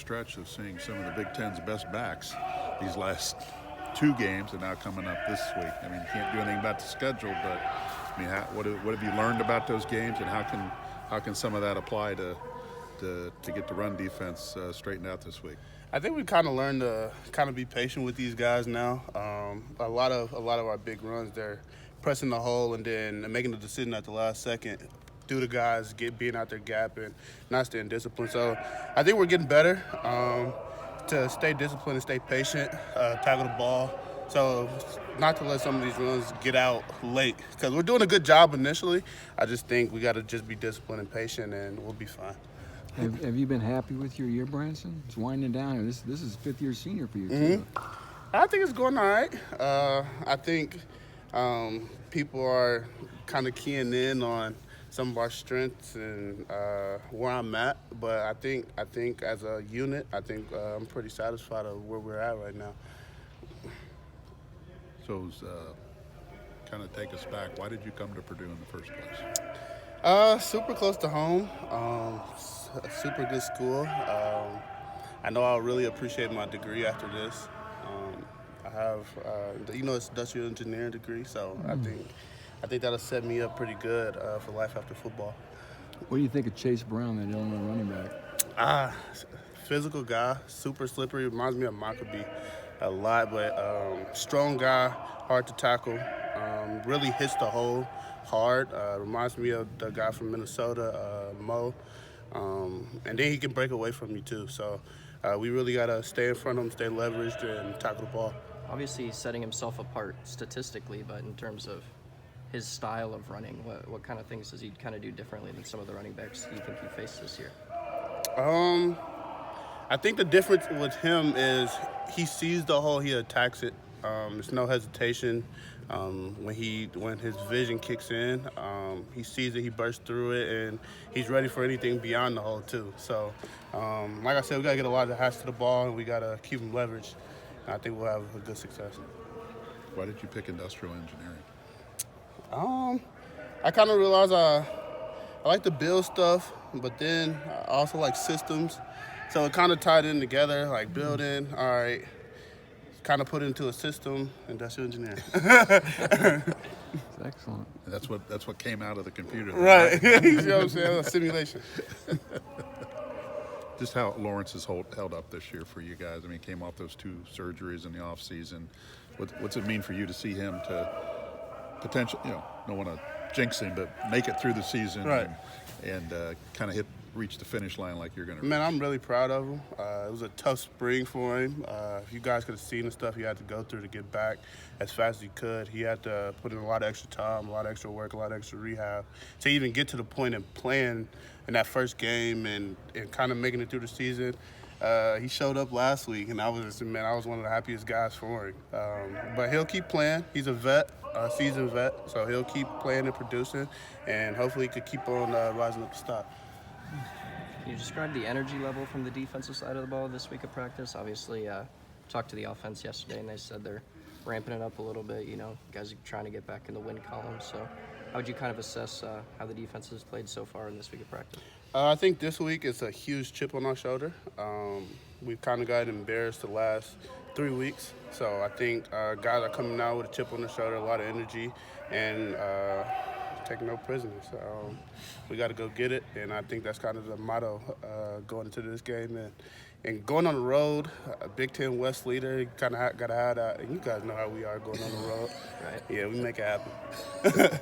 stretch of seeing some of the Big Ten's best backs these last 2 games, and now coming up this week. I mean, you can't do anything about the schedule, but I mean, what have you learned about those games, and how can some of that apply to get the run defense straightened out this week? I think we kind of learned to kind of be patient with these guys now. A lot of our big runs, they're pressing the hole and then making the decision at the last second due to guys being out their gap and not staying disciplined. So I think we're getting better to stay disciplined and stay patient, tackle the ball. So not to let some of these runs get out late, because we're doing a good job initially. I just think we got to just be disciplined and patient, and we'll be fine. Have you been happy with your year, Branson? It's winding down. This is 5th-year senior for you, too. I think it's going all right. I think people are kind of keying in on some of our strengths and where I'm at. But I think as a unit, I'm pretty satisfied of where we're at right now. So, kind of take us back. Why did you come to Purdue in the first place? Super close to home. A super good school. I know I'll really appreciate my degree after this. I have, it's industrial engineering degree, so I think that'll set me up pretty good for life after football. What do you think of Chase Brown, that Illinois running back? Physical guy, super slippery. Reminds me of Maccabee a lot, but strong guy, hard to tackle. Really hits the hole hard. Reminds me of the guy from Minnesota, Mo. And then he can break away from you too. So we really got to stay in front of him, stay leveraged, and tackle the ball. Obviously he's setting himself apart statistically, but in terms of his style of running, what kind of things does he kind of do differently than some of the running backs you think he faced this year? I think the difference with him is he sees the hole, he attacks it. There's no hesitation. When his vision kicks in, he sees it, he bursts through it, and he's ready for anything beyond the hole too. So, like I said, we gotta get a lot of hands to the ball, and we gotta keep him leveraged. And I think we'll have a good success. Why did you pick industrial engineering? I kind of realized I like to build stuff, but then I also like systems. So it kind of tied in together, like building, all right, kind of put it into a system, industrial engineering. Excellent. That's what came out of the computer. Right. You know what I'm saying? A simulation. Just how Lawrence has held up this year for you guys. I mean, came off those 2 surgeries in the off season. What's it mean for you to see him to potentially, don't want to jinx him, but make it through the season, right, and kind of reach the finish line like you're going to? Man, I'm really proud of him. It was a tough spring for him. If you guys could have seen the stuff he had to go through to get back as fast as he could, he had to put in a lot of extra time, a lot of extra work, a lot of extra rehab to even get to the point of playing in that first game and kind of making it through the season. He showed up last week, and I was one of the happiest guys for him. But he'll keep playing. He's a vet, a seasoned vet, so he'll keep playing and producing, and hopefully he could keep on rising up the top. Can you describe the energy level from the defensive side of the ball this week of practice? Obviously, talked to the offense yesterday, and they said they're ramping it up a little bit. Guys are trying to get back in the win column. So how would you kind of assess how the defense has played so far in this week of practice? I think this week it's a huge chip on our shoulder. We've kind of gotten embarrassed the last 3 weeks. So I think guys are coming out with a chip on their shoulder, a lot of energy, and taking no prisoners. We got to go get it, and I think that's kind of the motto going into this game. And going on the road, a Big Ten West leader, you kind of got to have that. And you guys know how we are going on the road. Right. Yeah, we make it happen.